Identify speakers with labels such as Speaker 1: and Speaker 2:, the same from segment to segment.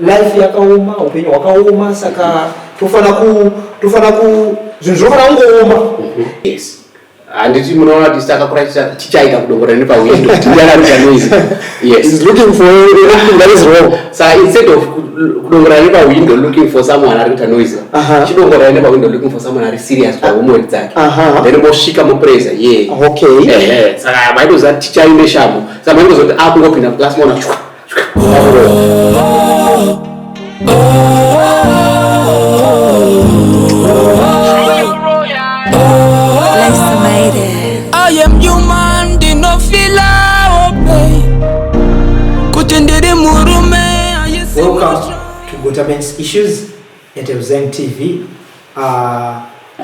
Speaker 1: life yakaoma upenyu wakaoma saka tofana ku zvinhu zvofana kungooma.
Speaker 2: Yes. Handiti munoona kuti takakura tichaita kudongora nepawindo tinyararika noise. Yes.
Speaker 1: He's looking for anything that is wrong.
Speaker 2: So instead of kudongora nepawindo looking for someone arikuita noise, chidongora nepawindo looking for someone ari serious pahomework dzake. Then mosvika mupresa yeah.
Speaker 1: Okay.
Speaker 2: Saka maitoziva tichainde shamo. Saka maitozoti akungopinda class mona
Speaker 3: I am human, did not feel
Speaker 1: Welcome to Gota Men's Issues at Mpemhena TV.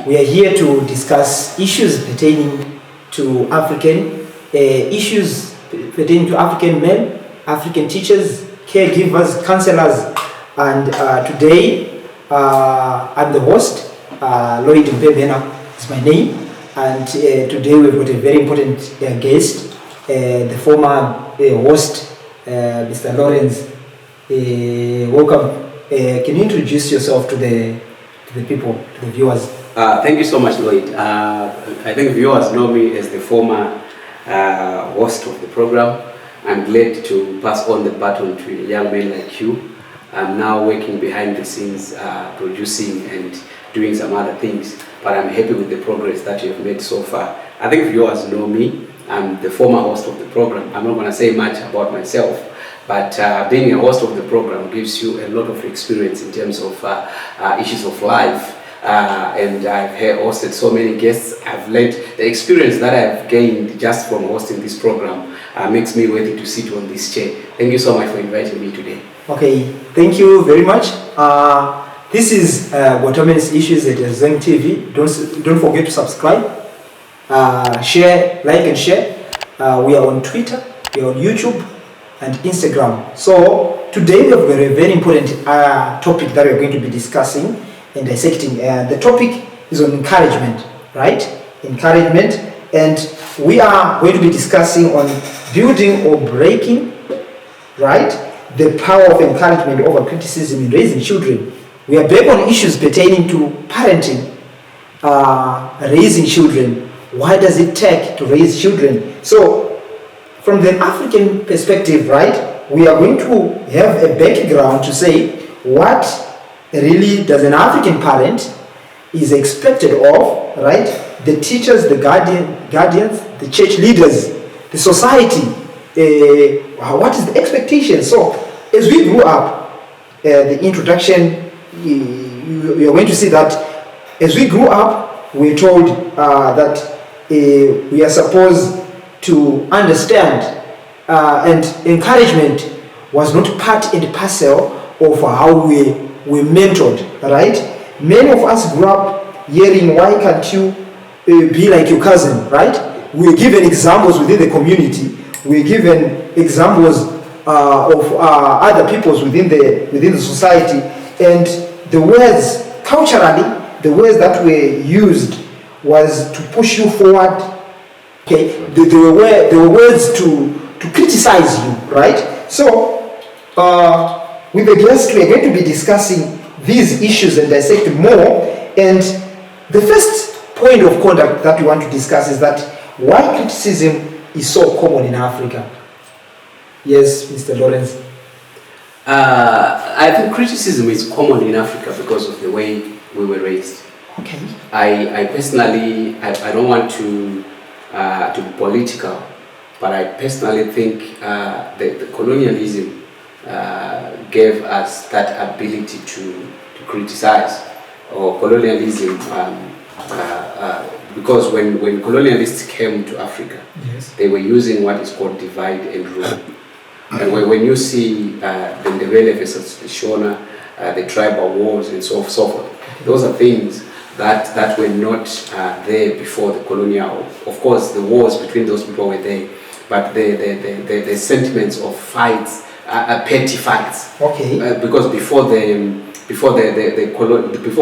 Speaker 1: We are here to discuss issues pertaining to African issues pertaining to African men, African teachers, caregivers, counselors, and today I'm the host. Lloyd Mpemhena is my name, and today we've got a very important guest, the former host, Mr. Lawrence. Welcome. Can you introduce yourself to the people, to the viewers?
Speaker 2: Thank you so much, Lloyd. I think viewers know me as the former host of the program. I'm glad to pass on the baton to a young man like you. I'm now working behind the scenes, producing and doing some other things, but I'm happy with the progress that you've made so far. I think viewers know me. I'm the former host of the program. I'm not going to say much about myself, but being a host of the program gives you a lot of experience in terms of issues of life. And I've hosted so many guests. I've learned the experience that I've gained just from hosting this program makes me worthy to sit on this chair. Thank you so much for inviting me today.
Speaker 1: Okay, thank you very much. This is Gota Men's Issues at Mpemhena TV. Don't forget to subscribe, share, like and share. We are on Twitter, we are on YouTube and Instagram. So today we have got a very important topic that we are going to be discussing and dissecting. The topic is on encouragement, right? Encouragement, and we are going to be discussing on building or breaking, right? The power of encouragement over criticism in raising children. We are back on issues pertaining to parenting, raising children. Why does it take to raise children? So, from the African perspective, right, we are going to have a background to say what really does an African parent is expected of, right? The teachers, the guardians, the church leaders, the society. What is the expectation? So, as we grew up, the introduction, you are going to see that as we grew up, we're told that we are supposed to understand, and encouragement was not part and parcel of how we mentored, right? Many of us grew up hearing, why can't you be like your cousin, right? We're given examples within the community. We're given examples of other peoples within the society, and the words culturally, the words that were used was to push you forward. Okay, there were words to criticize you, right? So, with the guest, we are going to be discussing these issues and dissect more. And the first point of contact that we want to discuss is that why criticism is so common in Africa. Yes, Mr. Lawrence.
Speaker 2: I think criticism is common in Africa because of the way we were raised.
Speaker 1: Okay.
Speaker 2: I personally, I don't want to be political, but I personally think the colonialism gave us that ability to criticize, or colonialism, because when colonialists came to Africa,
Speaker 1: yes,
Speaker 2: they were using what is called divide and rule. And when you see the Ndebele versus the Shona, the tribal wars and so forth, those are things that were not there before the colonial. Of course, the wars between those people were there, but the sentiments of fights, petty fights.
Speaker 1: Okay.
Speaker 2: Because before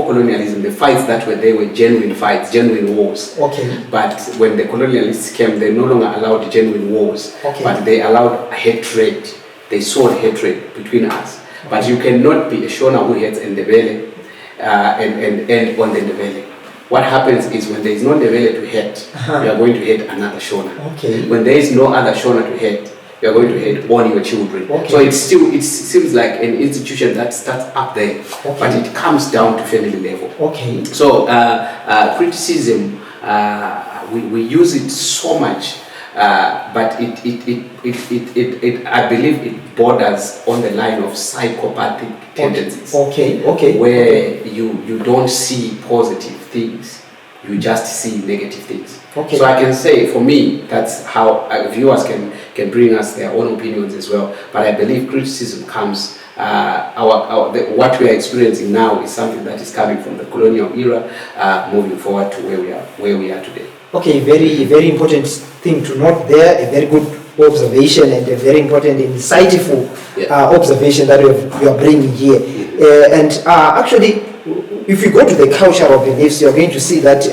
Speaker 2: colonialism, the fights that were there were genuine fights, genuine wars.
Speaker 1: Okay.
Speaker 2: But when the colonialists came, they no longer allowed genuine wars,
Speaker 1: okay,
Speaker 2: but they allowed hatred. They sowed hatred between us. But you cannot be a Shona who heads Ndebele and end on the Ndebele. What happens is when there is no Ndebele to head, you are going to head another Shona.
Speaker 1: Okay.
Speaker 2: When there is no other Shona to head, you are going to head on your children.
Speaker 1: Okay.
Speaker 2: So it seems like an institution that starts up there,
Speaker 1: okay.
Speaker 2: but it comes down to family level.
Speaker 1: Okay.
Speaker 2: So criticism, we use it so much, but it I believe it borders on the line of psychopathic tendencies.
Speaker 1: Okay. Okay.
Speaker 2: Where you don't see positive things, you just see negative things.
Speaker 1: Okay.
Speaker 2: So I can say, for me, that's how viewers can bring us their own opinions as well. But I believe criticism comes. What we are experiencing now is something that is coming from the colonial era, moving forward to where we are today.
Speaker 1: Okay, very, very important thing to note there. A very good observation and a very important, insightful observation that you are bringing here. Actually, if you go to the cultural beliefs, you are going to see that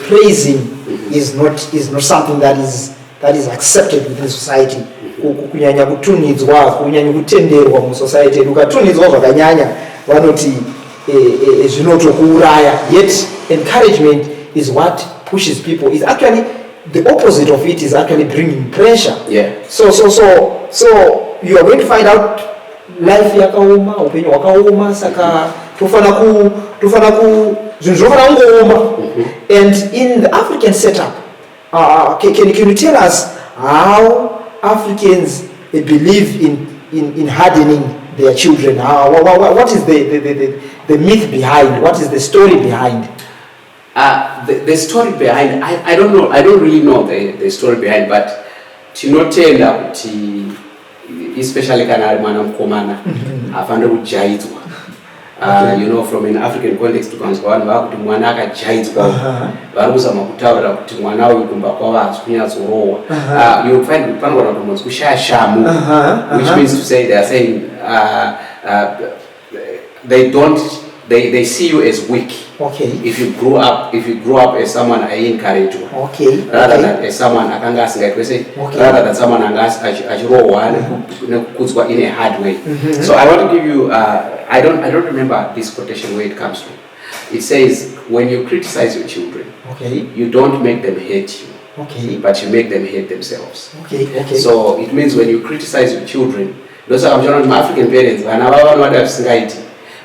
Speaker 1: praising is not something that is accepted within society. Kunyanya kutunidzwa, kunyanya kutenderwa mu society. Ukatunidzwa zvakanyanya vanoti zvinotokuuraya. Yet encouragement is what pushes people. Is actually the opposite of it. Is actually bringing pressure.
Speaker 2: Yeah.
Speaker 1: So you are going to find out life yakaoma, upenyu wakaoma, saka tofana ku zvinhu zvinofana kungooma. And in the African setup, can you tell us how Africans believe in hardening their children? What is the myth behind? What is the story behind?
Speaker 2: The story behind, I don't know. I don't really know the story behind, but tinotenda kuti especially kana ari mwana mukomana afande kujaidzwa. You know, from an African context, tukanzwa vanhu vakuti mwana akajaidzwa, vari kuzama kutaura kuti mwana uyu kumba kwavo hazi kunyatsorohwa. You find kuti panowana kuti mudzi kushaya shamu, which means to say they are saying they see you as weak.
Speaker 1: Okay.
Speaker 2: If you grow up as someone encouraged,
Speaker 1: okay,
Speaker 2: rather than as someone akanga asingaitwese, rather than someone achirohwa nekukudzwa in a hard way. So I want to give you I don't remember this quotation where it comes from. It says, when you criticize your children,
Speaker 1: okay,
Speaker 2: you don't make them hate you,
Speaker 1: okay,
Speaker 2: but you make them hate themselves.
Speaker 1: Okay.
Speaker 2: So it means when you criticize your children, those are my African parents,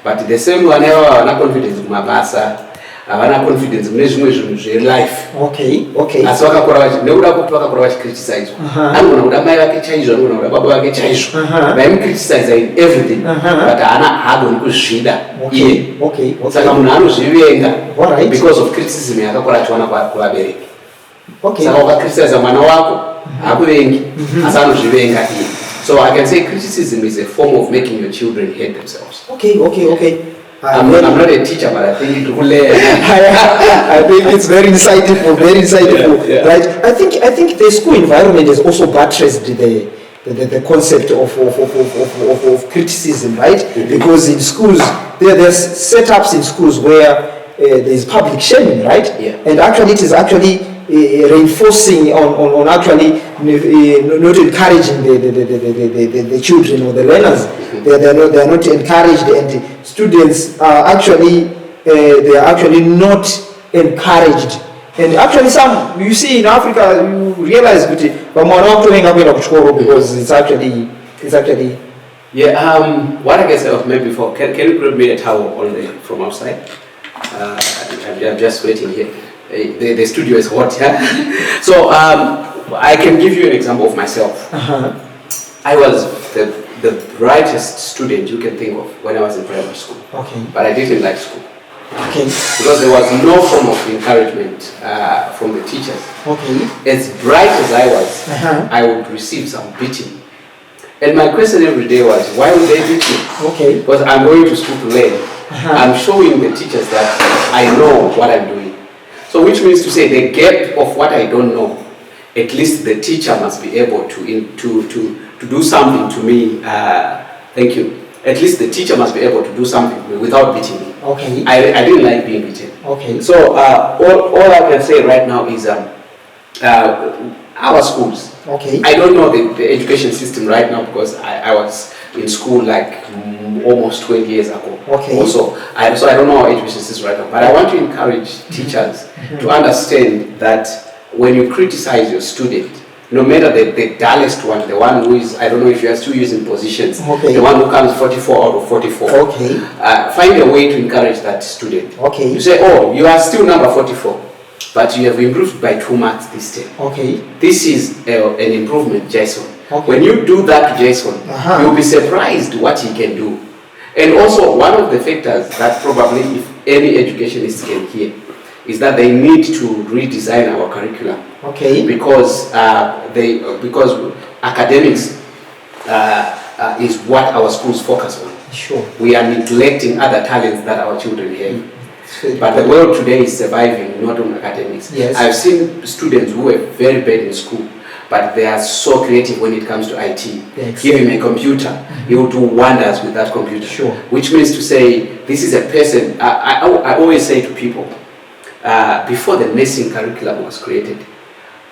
Speaker 2: but the same one havana confidence kumabasa, havana confidence mune zvimwe zvinhu zvelife.
Speaker 1: Okay.
Speaker 2: Asi vakakura nekuda kuti vakakura vachicriticize. Anogona kuda mai vake chaizvo, anogona kuda baba vake chaizvo. Vaimukriticize in everything, but haagoni kuzvida iye. Saka munhu anozvivenga because of criticism yakakura achiwana kuvabereki. Saka ukacriticize mwana wako haakuvengi, asi anozvivenga iye. So I can say criticism is a form of making your children hate themselves. Okay. I'm not a teacher, but I think it will.
Speaker 1: I think it's very insightful,
Speaker 2: Yeah.
Speaker 1: Right? I think the school environment has also buttressed the concept of criticism, right? Because in schools there's setups in schools where there's public shaming, right?
Speaker 2: Yeah.
Speaker 1: And actually it is actually reinforcing on actually not encouraging the children or the learners. They are not encouraged, and students are actually not encouraged. And actually some, you see in Africa, you realize because it's actually
Speaker 2: yeah. What I can say of maybe before, can you grab me a towel from outside? I'm just waiting here. The studio is hot, yeah? So I can give you an example of myself. I was the brightest student you can think of when I was in primary school.
Speaker 1: Okay.
Speaker 2: But I didn't like school.
Speaker 1: Okay.
Speaker 2: Because there was no form of encouragement from the teachers.
Speaker 1: Okay.
Speaker 2: As bright as I was, I would receive some beating. And my question every day was, why would they beat me?
Speaker 1: Okay.
Speaker 2: Because I'm going to school to learn. I'm showing the teachers that I know what I'm doing. So which means to say the gap of what I don't know, at least the teacher must be able to do something to me. Thank you. At least the teacher must be able to do something without beating me.
Speaker 1: Okay.
Speaker 2: I didn't like being beaten.
Speaker 1: Okay.
Speaker 2: So all I can say right now is our schools.
Speaker 1: Okay.
Speaker 2: I don't know the education system right now because I was in school like almost 20 years ago.
Speaker 1: Okay.
Speaker 2: Also, I don't know how education is right now, but I want to encourage teachers to understand that when you criticize your student, no matter the dullest one, the one who is, I don't know if you are still using positions,
Speaker 1: okay,
Speaker 2: the one who comes 44 out of 44,
Speaker 1: okay,
Speaker 2: find a way to encourage that student.
Speaker 1: Okay.
Speaker 2: You say, oh, you are still number 44, but you have improved by 2 marks this term.
Speaker 1: Okay.
Speaker 2: This is an improvement, Jason.
Speaker 1: Okay.
Speaker 2: When you do that to Jason, you'll be surprised what he can do. And also, one of the factors that probably if any educationist can hear is that they need to redesign our curriculum.
Speaker 1: Okay.
Speaker 2: Because because academics is what our schools focus on.
Speaker 1: Sure.
Speaker 2: We are neglecting other talents that our children have. But the world today is surviving not on academics.
Speaker 1: Yes.
Speaker 2: I've seen students who are very bad in school, but they are so creative when it comes to IT.
Speaker 1: Yes.
Speaker 2: Give him a computer, he will do wonders with that computer.
Speaker 1: Sure.
Speaker 2: Which means to say, this is a person, I always say to people, before the nursing curriculum was created,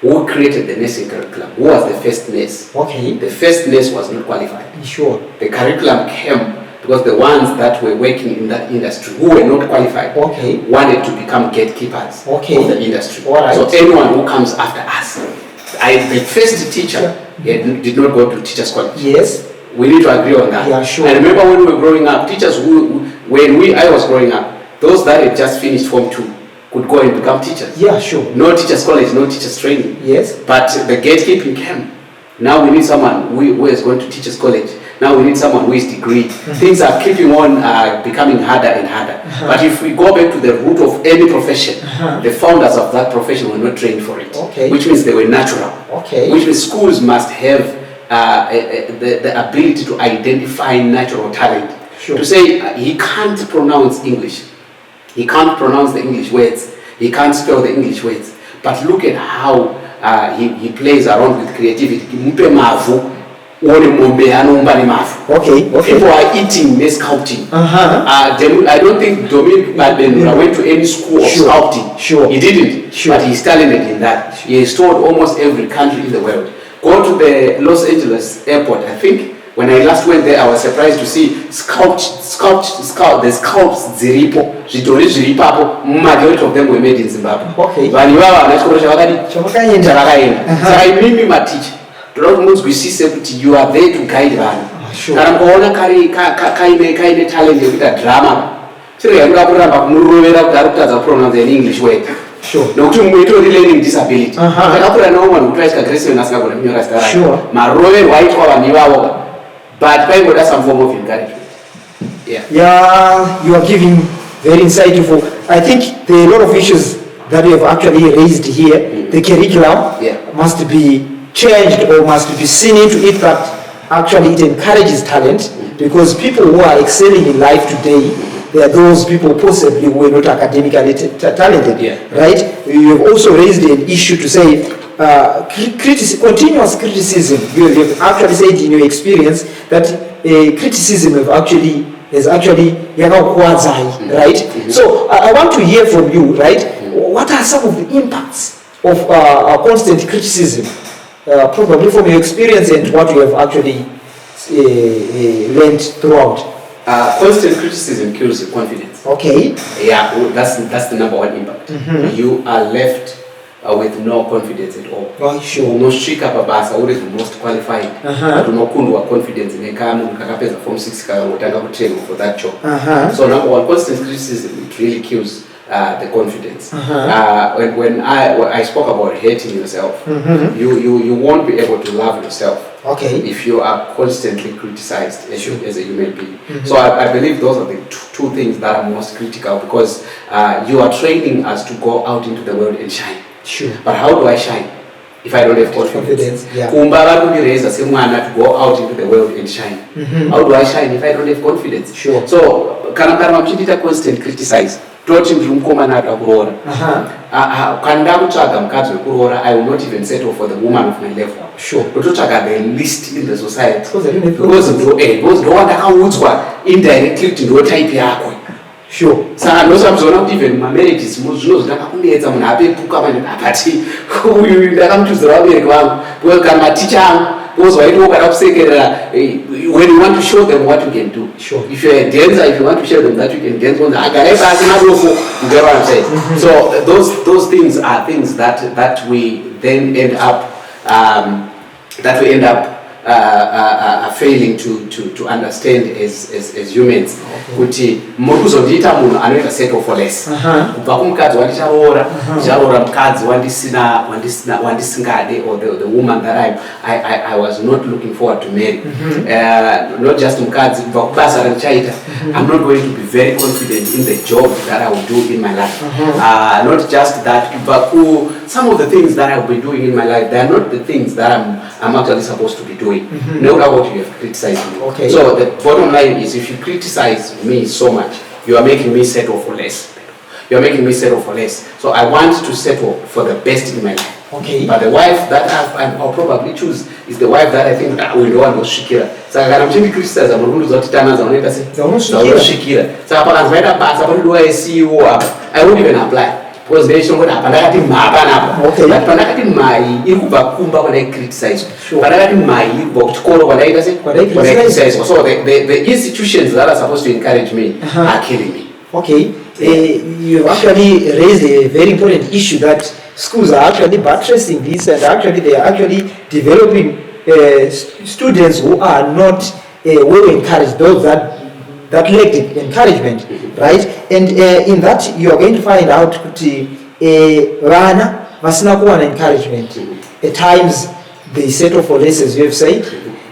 Speaker 2: who created the nursing curriculum? Who was the first nurse?
Speaker 1: Okay.
Speaker 2: The first nurse was not qualified.
Speaker 1: Sure.
Speaker 2: The curriculum came because the ones that were working in that industry who were not qualified,
Speaker 1: okay,
Speaker 2: wanted to become gatekeepers,
Speaker 1: okay,
Speaker 2: of the industry.
Speaker 1: All right.
Speaker 2: So anyone who comes after us, the first teacher did not go to teachers college.
Speaker 1: Yes.
Speaker 2: We need to agree on that.
Speaker 1: Yeah, sure.
Speaker 2: I remember when we were growing up, teachers I was growing up, those that had just finished Form 2 could go and become teachers.
Speaker 1: Yeah, sure.
Speaker 2: No teachers college, no teachers training.
Speaker 1: Yes.
Speaker 2: But the gatekeeping came. Now we need someone who is going to teachers college. Now we need someone who is degree. Things are keeping on becoming harder and harder. But if we go back to the root of any profession, the founders of that profession were not trained for it.
Speaker 1: Okay.
Speaker 2: Which means they were natural.
Speaker 1: Okay.
Speaker 2: Which means schools must have the ability to identify natural talent.
Speaker 1: Sure.
Speaker 2: To say he can't pronounce English. He can't pronounce the English words. He can't spell the English words. But look at how he plays around with creativity. Mpemhena.
Speaker 1: Okay.
Speaker 2: People are eating this sculpting. I don't think Dominic went to any school of sculpting.
Speaker 1: Sure.
Speaker 2: He didn't. Sure. But he's talented in that. He has toured almost every country in the world. Go to the Los Angeles airport. I think when I last went there, I was surprised to see the sculpts ziripo. Majority of them were made in Zimbabwe.
Speaker 1: Okay.
Speaker 2: But you are there to guide them.
Speaker 1: Sure.
Speaker 2: Talent drama. Pronounce an English word.
Speaker 1: Sure.
Speaker 2: Learning disability.
Speaker 1: Sure.
Speaker 2: But that's some form of encouragement.
Speaker 1: Yeah, you are giving very insightful. I think there are a lot of issues that you have actually raised here. The curriculum must be changed or must be seen into it that actually it encourages talent, because people who are excelling in life today, there are those people possibly who were not academically talented, right? You have also raised an issue to say continuous criticism. You have actually said in your experience that criticism is actually right? So I want to hear from you, right? What are some of the impacts of constant criticism, probably from your experience and what you have actually learned throughout?
Speaker 2: Constant criticism kills the confidence.
Speaker 1: Okay.
Speaker 2: Yeah, that's the number one impact. You are left with no confidence at all.
Speaker 1: Oh, sure.
Speaker 2: No shika babasa, always the most qualified. But no kundu confidence in a kakapeza from 6 training for that job. So number one, constant criticism, it really kills the confidence. When I spoke about hating yourself, you won't be able to love yourself.
Speaker 1: Okay.
Speaker 2: If you are constantly criticized as a human being. So I believe those are the two things that are most critical, because you are training us to go out into the world and shine.
Speaker 1: Sure.
Speaker 2: But how do I shine if I don't have confidence?
Speaker 1: Yeah.
Speaker 2: To go out into the world and shine. How do I shine if I don't have confidence?
Speaker 1: Sure.
Speaker 2: So kana constant criticize. I will not even settle for the woman of my level.
Speaker 1: Sure.
Speaker 2: The least in the society.
Speaker 1: Because
Speaker 2: indirectly to type yako.
Speaker 1: Sure.
Speaker 2: Saka ndosamzona kuti even marriages zvinozvitaka kunetsa munhu apepuka vanhu apati uyu ndakamutuzira vabereki vangu because kana maticha angu because when you when you want to show them what you can do.
Speaker 1: Sure.
Speaker 2: If you're a dancer, if you want to show them that you can dance, you get what I'm saying? So those things are things that we then end up failing to understand as humans. Kuti murikuzondiita munhu anoita settle for less. Kubva kumukadzi wandicharoora mukadzi wandisingade, or the woman that I was not looking forward to marry. Not just mukadzi, kubva kubasa randichaita. I'm not going to be very confident in the job that I will do in my life. Not just that, but some of the things that I will be doing in my life, they are not the things that I'm actually supposed to be doing. No matter what you have criticized me.
Speaker 1: Okay.
Speaker 2: So the bottom line is, if you criticize me so much, you are making me settle for less. You are making me settle for less. So I want to settle for the best in my life.
Speaker 1: Okay.
Speaker 2: But the wife that I'll probably choose is the wife that I think we don't want to shikira. So I can criticize I'm going to tana zaoneka se. Shikira. So I won't even apply. Because they show that pandakati mapana.
Speaker 1: Okay.
Speaker 2: That pandakati mai irikuba kumba when I criticize. Pandakati mai irikuba chikoro when I criticize. So the institutions that are supposed to encourage me are killing me.
Speaker 1: Okay. You actually raised a very important issue that schools are actually buttressing this, and actually they are actually developing students who are not well encouraged, those that lack encouragement, right? And in that you are going to find out that vana vasina kuwa encouragement. At times they settle for less, as you have said,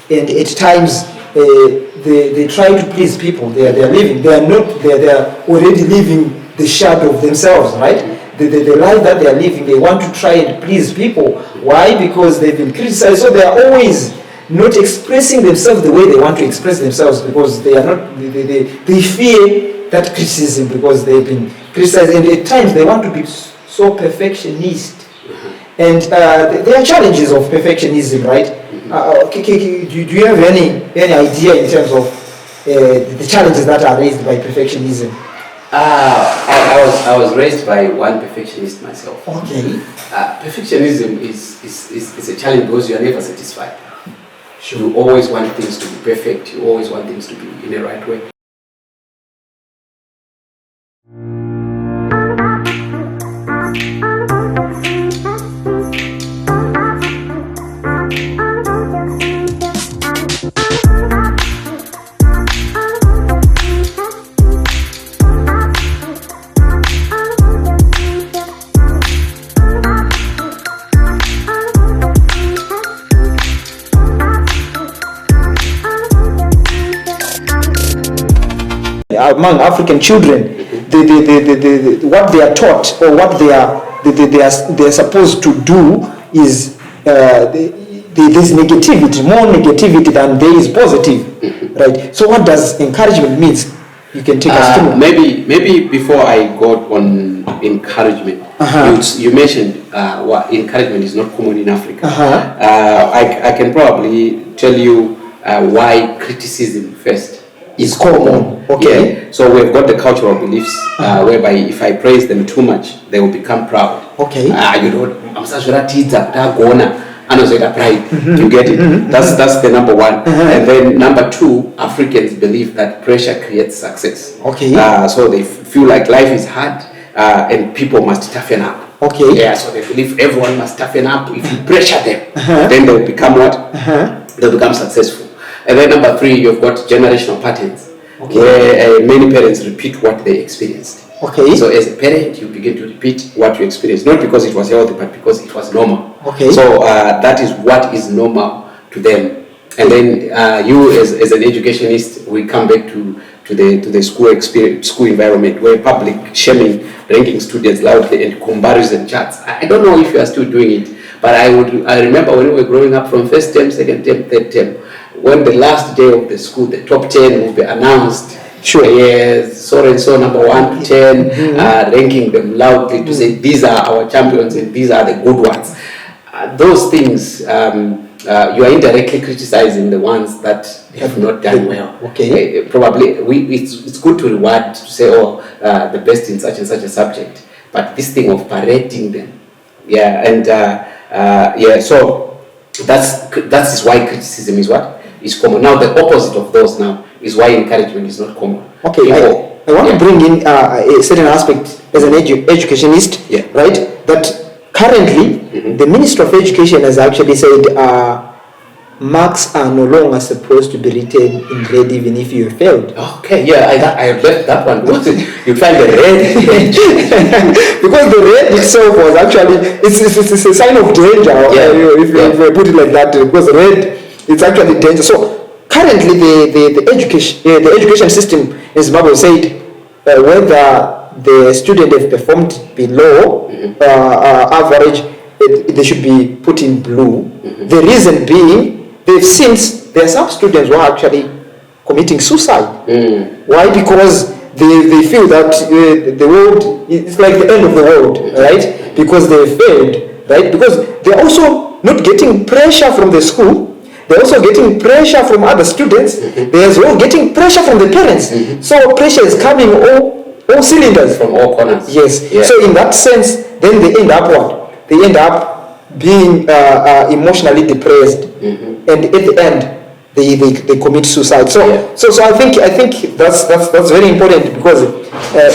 Speaker 1: and at times they try to please people. They are living. They are already living the shadow of themselves, right? The life that they are living, they want to try and please people. Why? Because they've been criticized, so they are always not expressing themselves the way they want to express themselves, because they are not. They fear that criticism because they've been criticized, and at times they want to be so perfectionist. And there are challenges of perfectionism, right? Do you have any idea in terms of the challenges that are raised by perfectionism?
Speaker 2: I was raised by one perfectionist myself.
Speaker 1: Okay.
Speaker 2: Perfectionism is a challenge because you are never satisfied.
Speaker 1: Sure.
Speaker 2: You always want things to be perfect. You always want things to be in the right way.
Speaker 1: Among African children, what they are taught or what they are supposed to do is there's negativity, more negativity than there is positive, right? So what does encouragement means? You can take us through.
Speaker 2: Maybe before I go on encouragement, you mentioned what encouragement is not common in Africa. I can probably tell you why criticism first is common.
Speaker 1: Okay.
Speaker 2: Yeah. So we've got the cultural beliefs whereby if I praise them too much, they will become proud.
Speaker 1: Okay.
Speaker 2: You know, I'm such a teacher, pride. You get it? That's the number one. And then number two, Africans believe that pressure creates success.
Speaker 1: Okay.
Speaker 2: So they feel like life is hard and people must toughen up.
Speaker 1: Okay.
Speaker 2: Yeah, so they believe everyone must toughen up. If you pressure them, then they'll become what? They'll become successful. And then number three, you've got generational patterns, where many parents repeat what they experienced.
Speaker 1: Okay.
Speaker 2: So as a parent, you begin to repeat what you experienced, not because it was healthy, but because it was normal.
Speaker 1: Okay.
Speaker 2: So that is what is normal to them. And then you, as an educationist, we come back to the school experience, school environment, where public shaming, ranking students loudly, and comparison charts. I don't know if you are still doing it, but I remember when we were growing up, from first term, second term, third term, when the last day of the school, the top 10 will be announced.
Speaker 1: Sure.
Speaker 2: Yes, so and so number 1 to 10, ranking them loudly to say these are our champions and these are the good ones. Those things, you are indirectly criticizing the ones that have not done well.
Speaker 1: Okay.
Speaker 2: Probably it's good to reward, to say, the best in such and such a subject, but this thing of parading them, so that is why criticism is what? Is common. Now the opposite of those now is why encouragement is not common.
Speaker 1: Okay, I want to bring in a certain aspect as an educationist, right? That currently the Minister of Education has actually said marks are no longer supposed to be written in red even if you have failed.
Speaker 2: Okay, yeah, I left that one. You find the red
Speaker 1: because the red itself was actually it's a sign of danger. If you put it like that, because red it's actually danger. So currently the education system in Zimbabwe said whether the student have performed below average, they should be put in blue. The reason being, since there are some students who are actually committing suicide. Why? Because they feel that the world is like the end of the world, right? Because they failed, right? Because they're also not getting pressure from the school. They're also getting pressure from other students. They're as well getting pressure from the parents. So pressure is coming all cylinders.
Speaker 2: From all corners.
Speaker 1: Yes. Yeah. So in that sense, then they end up what? They end up being emotionally depressed. And at the end, they commit suicide. So I think that's very important, because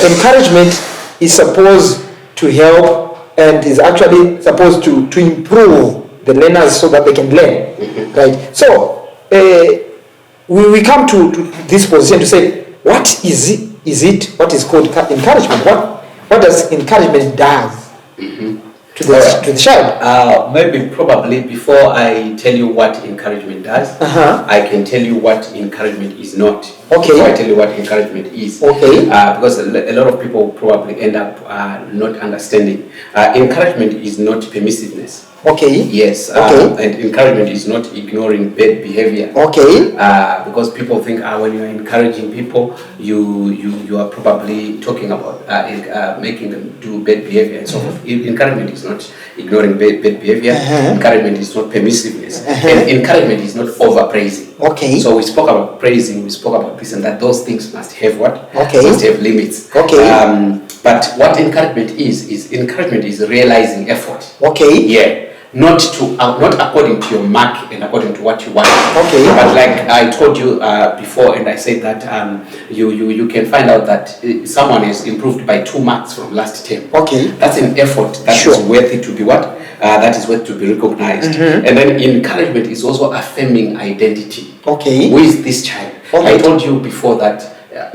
Speaker 1: encouragement is supposed to help and is actually supposed to improve the learners so that they can learn, right? So we come to this position to say, what is it what is called encouragement? What does encouragement does to the child?
Speaker 2: Maybe probably before I tell you what encouragement does, I can tell you what encouragement is not.
Speaker 1: Okay.
Speaker 2: Before I tell you what encouragement is.
Speaker 1: Okay.
Speaker 2: Because a lot of people probably end up not understanding. Encouragement is not permissiveness.
Speaker 1: Okay.
Speaker 2: Yes.
Speaker 1: Okay.
Speaker 2: And encouragement is not ignoring bad behavior.
Speaker 1: Okay.
Speaker 2: Because people think when you are encouraging people, you are probably talking about making them do bad behavior and so forth. Encouragement is not ignoring bad behavior. Encouragement is not permissiveness. And encouragement is not overpraising.
Speaker 1: Okay.
Speaker 2: So we spoke about praising, we spoke about this and that. Those things must have what?
Speaker 1: Okay.
Speaker 2: Must have limits.
Speaker 1: Okay.
Speaker 2: But what encouragement is encouragement is realizing effort.
Speaker 1: Okay.
Speaker 2: Yeah. Not according to your mark and according to what you want.
Speaker 1: Okay.
Speaker 2: But like I told you before, and I said that you can find out that someone is improved by 2 marks from last term.
Speaker 1: Okay.
Speaker 2: That's an effort that is worthy to be what? That is worth to be recognized. And then encouragement is also affirming identity.
Speaker 1: Okay.
Speaker 2: Who is this child?
Speaker 1: Okay.
Speaker 2: I told you before that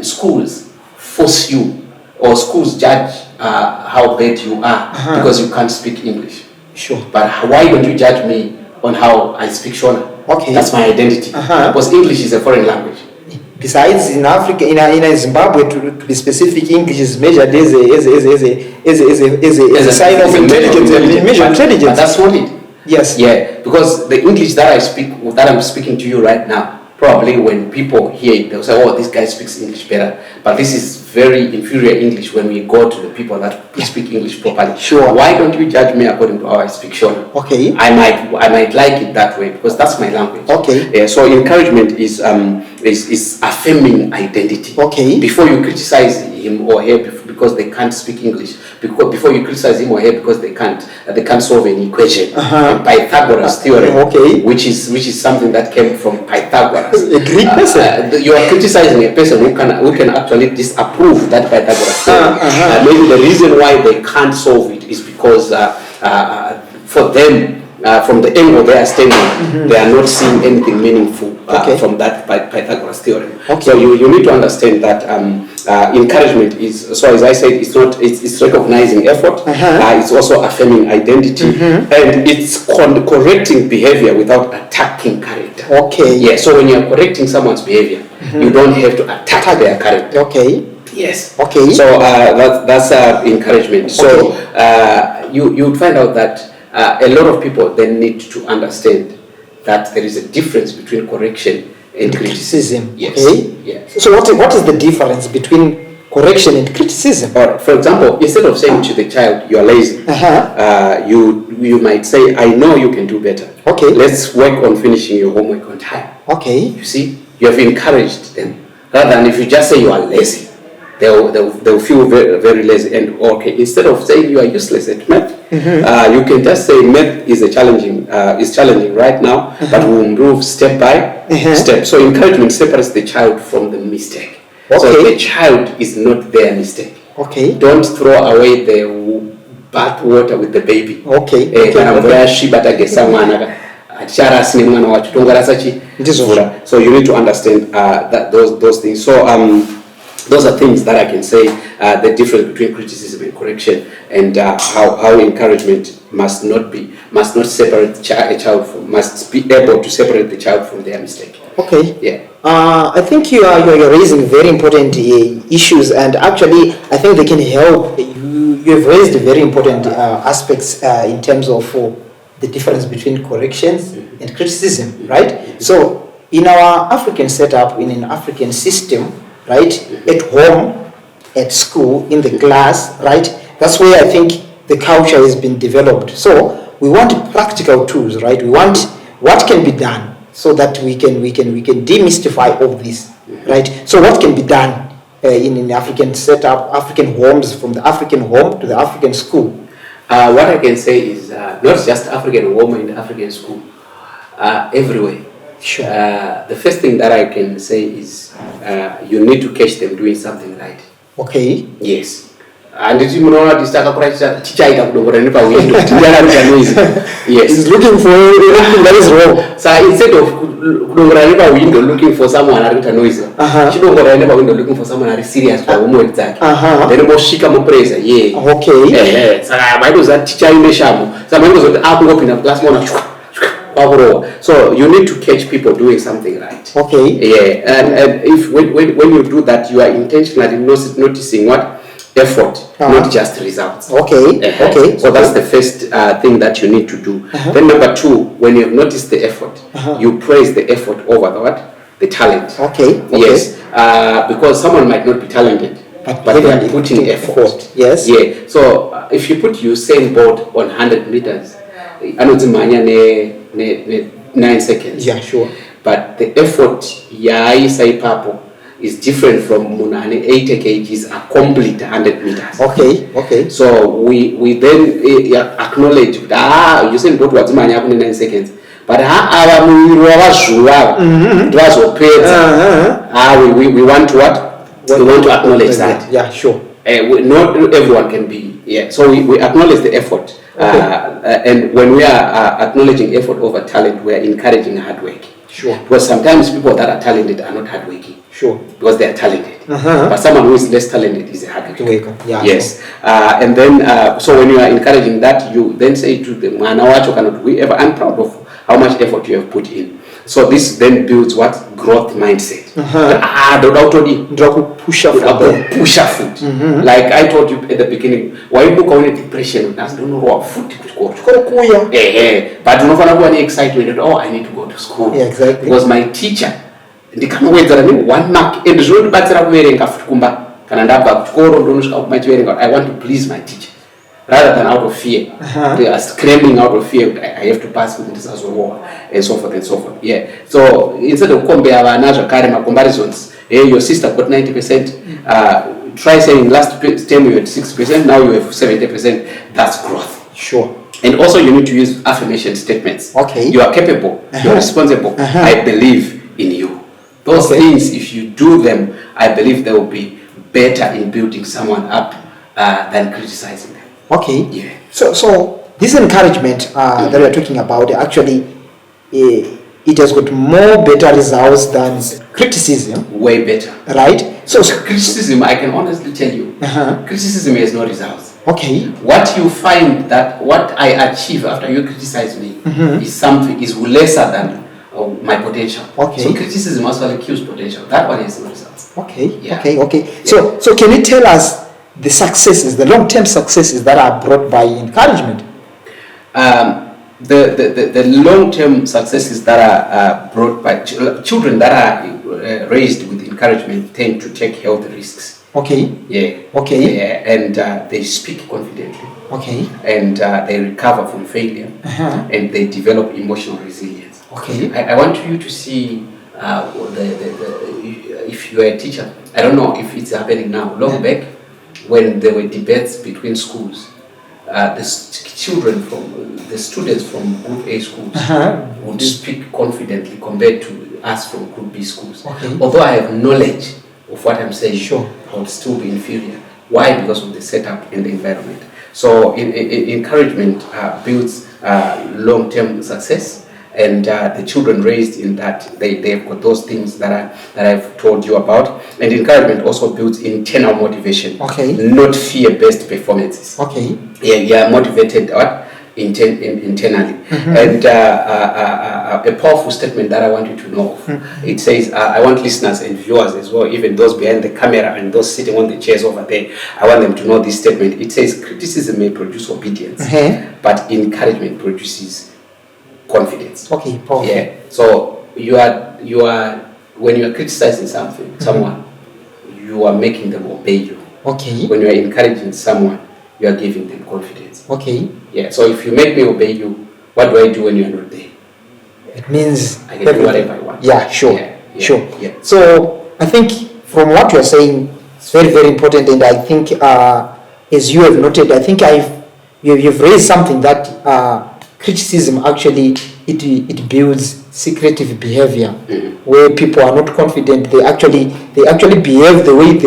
Speaker 2: schools force you, or schools judge how bad you are because you can't speak English.
Speaker 1: Sure.
Speaker 2: But why don't you judge me on how I speak Shona?
Speaker 1: Okay.
Speaker 2: That's my identity. Because English is a foreign language.
Speaker 1: Besides, in Africa, in Zimbabwe, to be specific, English is measured as a sign of intelligence and measure intelligence.
Speaker 2: But that's not it.
Speaker 1: Yes.
Speaker 2: Yeah. Because the English that I'm speaking to you right now, probably when people hear it, they'll say, "Oh, this guy speaks English better." But this is very inferior English when we go to the people that speak English properly.
Speaker 1: Sure.
Speaker 2: Why don't you judge me according to how I speak Shona?
Speaker 1: Okay.
Speaker 2: I might like it that way because that's my language.
Speaker 1: Okay.
Speaker 2: Yeah, so encouragement is affirming identity.
Speaker 1: Okay.
Speaker 2: Before you criticize him or her because they can't speak English, before you criticize him or her because they can't solve an equation. Pythagoras theorem, which is something that came from Pythagoras.
Speaker 1: A Greek person.
Speaker 2: You are criticizing a person who can actually disapprove that Pythagoras theorem. Maybe the reason why they can't solve it is because for them, from the angle they are standing, they are not seeing anything meaningful from that Pythagoras theorem. So you need to understand that encouragement is, so as I said, it's recognizing effort, it's also affirming identity, and it's correcting behavior without attacking character.
Speaker 1: Okay.
Speaker 2: Yeah, so when you're correcting someone's behavior, you don't have to attack their character.
Speaker 1: Okay.
Speaker 2: Yes.
Speaker 1: Okay.
Speaker 2: So that's encouragement. So you would find out that a lot of people then need to understand that there is a difference between correction and criticism. Yes.
Speaker 1: Okay.
Speaker 2: Yes.
Speaker 1: So what is the difference between correction and criticism?
Speaker 2: Or for example, instead of saying to the child, "You're lazy," you might say, "I know you can do better.
Speaker 1: Okay.
Speaker 2: Let's work on finishing your homework on time."
Speaker 1: Okay.
Speaker 2: You see, you have encouraged them rather than if you just say you are lazy. They'll feel very, very lazy. And instead of saying you are useless at math, You can just say math is challenging right now, but we'll improve step by step. So encouragement separates the child from the mistake. So the child is not their mistake. Don't throw away the bath water with the baby. So you need to understand that those things. So those are things that I can say, the difference between criticism and correction, and how encouragement must not separate a child from, must be able to separate the child from their mistake.
Speaker 1: I think you are raising very important issues, and actually I think they can help. You have raised very important aspects in terms of the difference between corrections and criticism, right? So in our African setup, in an African system, right, at home, at school, in the class, right, that's where I think the culture has been developed. So we want practical tools, right? We want what can be done so that we can demystify all this, right? So what can be done in an African setup, African homes, from the African home to the African school?
Speaker 2: What I can say is not just African home and African school, everywhere.
Speaker 1: Sure.
Speaker 2: The first thing that I can say is you need to catch them doing something right. Yes. And it's
Speaker 1: He's looking for anything that is wrong.
Speaker 2: So instead of window looking for someone who is noisy, she don't go never window looking for someone who is serious for homework. Then more shika mo praise. So I was a teacher in the shamu. Someone was up in a class more. So you need to catch people doing something right. And if when you do that, you are intentionally noticing what effort, not just results. So that's the first thing that you need to do. Then number two, when you have noticed the effort, you praise the effort over the talent. Yes, because someone might not be talented, but they are putting effort.
Speaker 1: Yes.
Speaker 2: So if you put Usain Bolt on 100 meters, I know 9 seconds.
Speaker 1: Sure.
Speaker 2: But the effort Sai Papo is different from Munani 80 kgs a complete 100 meters. So we then acknowledge that Usain Bolt was 9 seconds. But we want to what? We want to acknowledge that.
Speaker 1: Sure.
Speaker 2: Not everyone can be. So we acknowledge the effort. And when we are acknowledging effort over talent, we are encouraging hard work.
Speaker 1: Sure.
Speaker 2: Because sometimes people that are talented are not hardworking.
Speaker 1: Sure.
Speaker 2: Because they are talented. But someone who is less talented is a hardworker. Yes.
Speaker 1: Sure.
Speaker 2: And then, so when you are encouraging that, you then say to them, I'm proud of how much effort you have put in. So this then builds what? Growth mindset. Push a foot. Like I told you at the beginning, why you go in depression? I don't know what foot to go. But you know excitement. Oh, I need to go to school.
Speaker 1: Exactly.
Speaker 2: Because my teacher, one mark, and I want to please my teacher. Rather than out of fear, they are screaming out of fear. I have to pass with this as well, and so forth and so forth. So instead of comparisons, your sister got 90%. Try saying last time you had 60%, now you have 70%. That's growth.
Speaker 1: Sure.
Speaker 2: And also you need to use affirmation statements. You are capable. You are responsible. I believe in you. Those things, if you do them, I believe they will be better in building someone up than criticizing them.
Speaker 1: So this encouragement that we are talking about, actually, it has got more better results than criticism.
Speaker 2: Way better.
Speaker 1: Right? So
Speaker 2: criticism, I can honestly tell you, criticism has no results.
Speaker 1: What
Speaker 2: you find that what I achieve after you criticize me is lesser than my potential. So criticism also kills potential. That one has no results. So
Speaker 1: can you tell us the successes, the long-term successes that are brought by encouragement?
Speaker 2: The long-term successes that are brought by children that are raised with encouragement tend to take health risks. And they speak confidently. And they recover from failure. And they develop emotional resilience. I want you to see if you are a teacher, I don't know if it's happening now. Long back, when there were debates between schools, children from the students from Group A schools would speak confidently compared to us from Group B schools.
Speaker 1: Okay.
Speaker 2: Although I have knowledge of what I'm saying,
Speaker 1: Sure.
Speaker 2: I would still be inferior. Why? Because of the setup and the environment. So encouragement builds long-term success, and the children raised in that they've got those things that I've told you about. And encouragement also builds internal motivation, not fear-based performances. Yeah, motivated internally. And a powerful statement that I want you to know of. It says, I want listeners and viewers as well, even those behind the camera and those sitting on the chairs over there, I want them to know this statement. It says, criticism may produce obedience, but encouragement produces confidence.
Speaker 1: Powerful.
Speaker 2: Yeah. So you are when you are criticizing someone, you are making them obey you. When you are encouraging someone, you are giving them confidence. Yeah. So if you make me obey you, what do I do when you are not there?
Speaker 1: It means
Speaker 2: I can do whatever I want.
Speaker 1: Yeah, sure. Sure.
Speaker 2: Yeah.
Speaker 1: So I think from what you are saying, it's very, very important, and I think as you have noted, I think you've raised something that criticism actually it builds secretive behavior, where people are not confident. They actually behave the way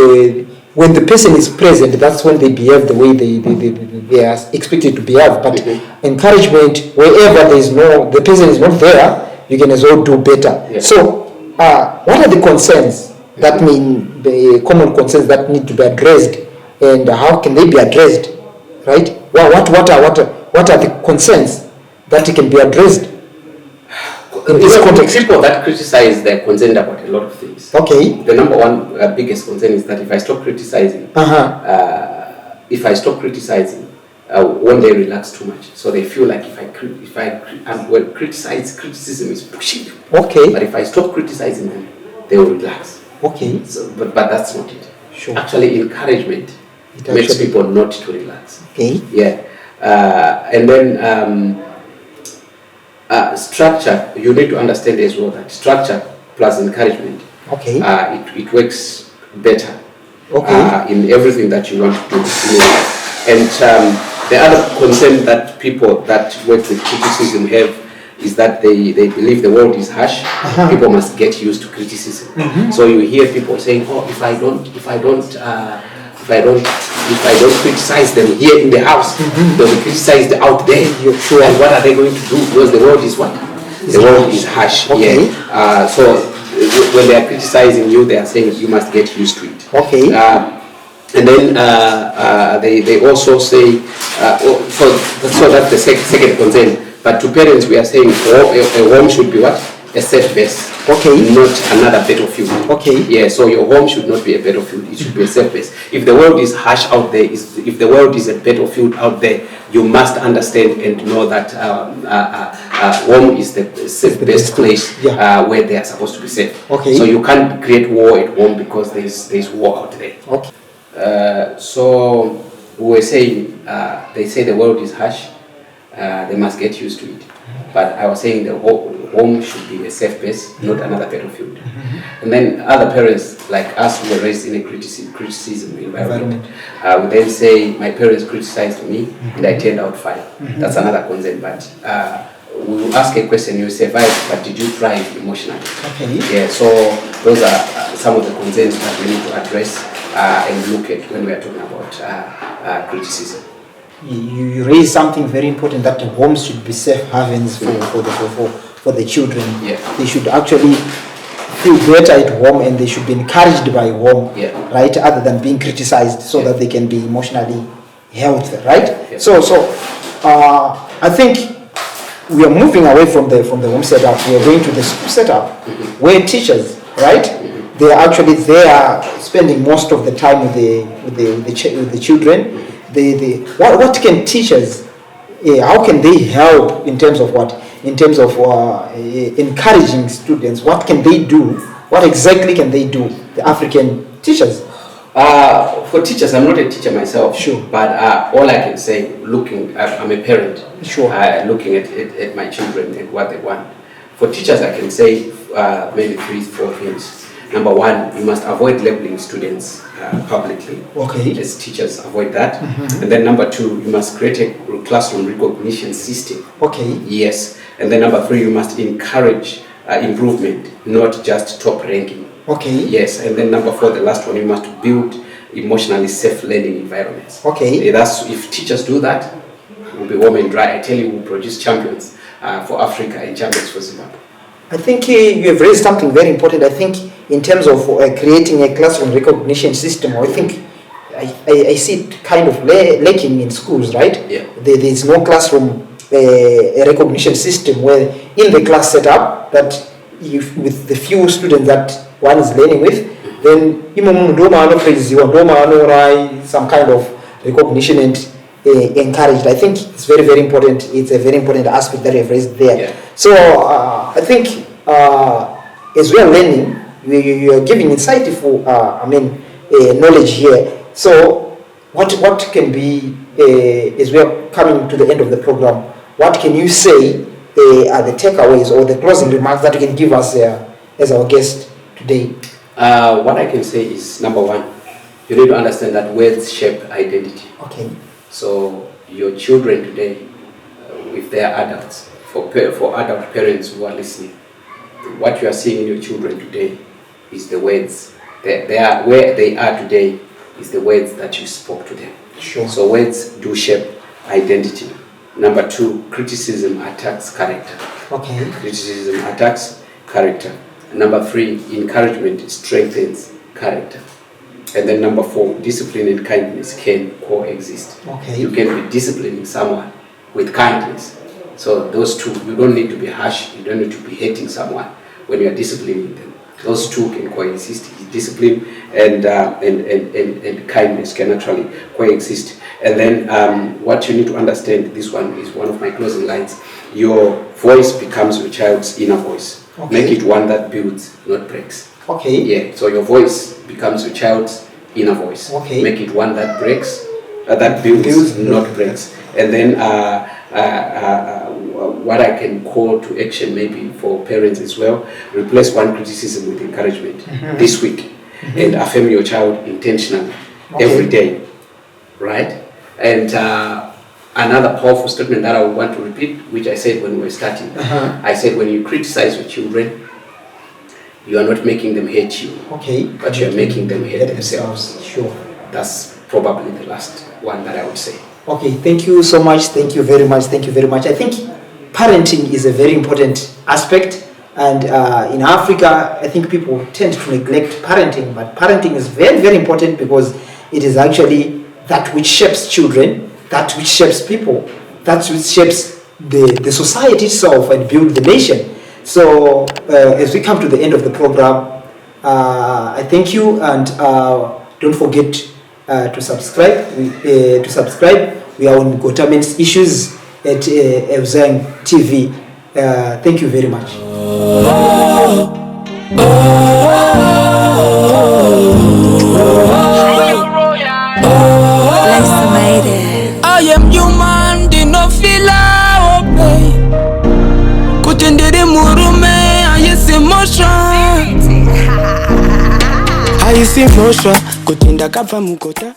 Speaker 1: when the person is present, that's when they behave the way they are expected to behave. But encouragement, wherever the person is not there, you can as well do better. Yeah. So, what are the concerns that mean the common concerns that need to be addressed, and how can they be addressed? Right? Well, what are the concerns that can be addressed? In this context,
Speaker 2: people that criticize, they're concerned about a lot of things. The number one biggest concern is that if I stop criticizing, won't they relax too much? So they feel like criticism is pushing them. But if I stop criticizing them, they will relax. So, but that's not it.
Speaker 1: Sure.
Speaker 2: Actually, encouragement makes people not to relax. Yeah. And then structure, you need to understand as well that structure plus encouragement, it works better in everything that you want to do. And the other concern that people that work with criticism have is that they believe the world is harsh. People must get used to criticism. So you hear people saying, "Oh, if I don't criticize them here in the house, they'll be criticized out there. And what are they going to do? Because the world is what? The world is harsh." So when they are criticizing you, they are saying you must get used to it. And then they also say, so that's the second concern. But to parents, we are saying a home should be what? A safe base. Not another battlefield. Yeah, so your home should not be a battlefield. It should be a safe base. If the world is harsh out there, if the world is a battlefield out there, you must understand and know that home is the safe best place where they are supposed to be safe. So you can't create war at home because there's war out there. So we were saying, they say the world is harsh, they must get used to it. But I was saying the home should be a safe base, not another battlefield. And then other parents like us who were raised in a criticism environment would then say, my parents criticized me and I turned out fine. That's another concern. But we will ask a question, you survived, but did you thrive emotionally? Yeah, so those are some of the concerns that we need to address and look at when we are talking about criticism.
Speaker 1: You raise something very important, that the homes should be safe havens for the children. They should actually feel better at home, and they should be encouraged by home, right? Other than being criticized, so that they can be emotionally healthy, right? So I think we are moving away from the home setup. We are going to the school setup, where teachers, right? They are actually there spending most of the time with the children. What can teachers, how can they help in terms of what? In terms of encouraging students, what can they do? What exactly can they do, the African teachers?
Speaker 2: For teachers, I'm not a teacher myself. But all I can say, I'm a parent. Looking at my children and what they want. For teachers, I can say maybe 3-4 things. Number one, you must avoid labeling students publicly.
Speaker 1: Okay.
Speaker 2: As teachers, avoid that. And then number two, you must create a classroom recognition system.
Speaker 1: Okay.
Speaker 2: Yes. And then number three, you must encourage improvement, not just top ranking.
Speaker 1: Okay.
Speaker 2: Yes. And then number four, the last one, you must build emotionally safe learning environments.
Speaker 1: Okay.
Speaker 2: That's, if teachers do that, we'll be warm and dry. I tell you, we'll produce champions for Africa and champions for Zimbabwe.
Speaker 1: I think you have raised something very important. I think in terms of creating a classroom recognition system, I think I see it kind of lacking in schools, right?
Speaker 2: Yeah.
Speaker 1: There is no classroom recognition system where in the class setup that with the few students that one is learning with, then some kind of recognition and encouraged. I think it's very, very important. It's a very important aspect that you have raised there.
Speaker 2: Yeah.
Speaker 1: So I think as we are learning, you are giving insightful, knowledge here. So what can be, as we are coming to the end of the program, what can you say are the takeaways or the closing remarks that you can give us as our guest today?
Speaker 2: What I can say is, number one, you need to understand that words shape identity.
Speaker 1: Okay.
Speaker 2: So your children today, if they are adults, for adult parents who are listening, what you are seeing in your children today is the words. They are where they are today is the words that you spoke to them.
Speaker 1: Sure.
Speaker 2: So words do shape identity. Number two, criticism attacks character.
Speaker 1: Okay.
Speaker 2: Criticism attacks character. Number three, encouragement strengthens character. And then number four, discipline and kindness can coexist.
Speaker 1: Okay.
Speaker 2: You can be disciplining someone with kindness. So those two, you don't need to be harsh, you don't need to be hating someone when you are disciplining them. Those two can coexist. Discipline and kindness can actually coexist. And then what you need to understand, this one is one of my closing lines, your voice becomes your child's inner voice.
Speaker 1: Okay.
Speaker 2: Make it one that builds, not breaks.
Speaker 1: Okay.
Speaker 2: Yeah, so your voice becomes your child's inner voice.
Speaker 1: Okay.
Speaker 2: Make it one that breaks, that builds, not breaks. And then what I can call to action maybe for parents as well, replace one criticism with encouragement this week, and affirm your child intentionally every day, right? And another powerful statement that I would want to repeat, which I said when we were starting, I said when you criticize your children, you are not making them hate you,
Speaker 1: Okay.
Speaker 2: but you are making them hate themselves.
Speaker 1: Sure.
Speaker 2: That's probably the last one that I would say.
Speaker 1: Okay, thank you so much. Thank you very much. Thank you very much. I think parenting is a very important aspect, and in Africa, I think people tend to neglect parenting, but parenting is very, very important because it is actually that which shapes children, that which shapes people, that which shapes the society itself and build the nation. So as we come to the end of the program, I thank you, and don't forget to subscribe. We are on Gota Men's Issues at Mpemhena TV. Thank you very much.
Speaker 3: I am human, did not feel obey. Kutendere murume, I see motion. I see motion, kutinda kapa mukota.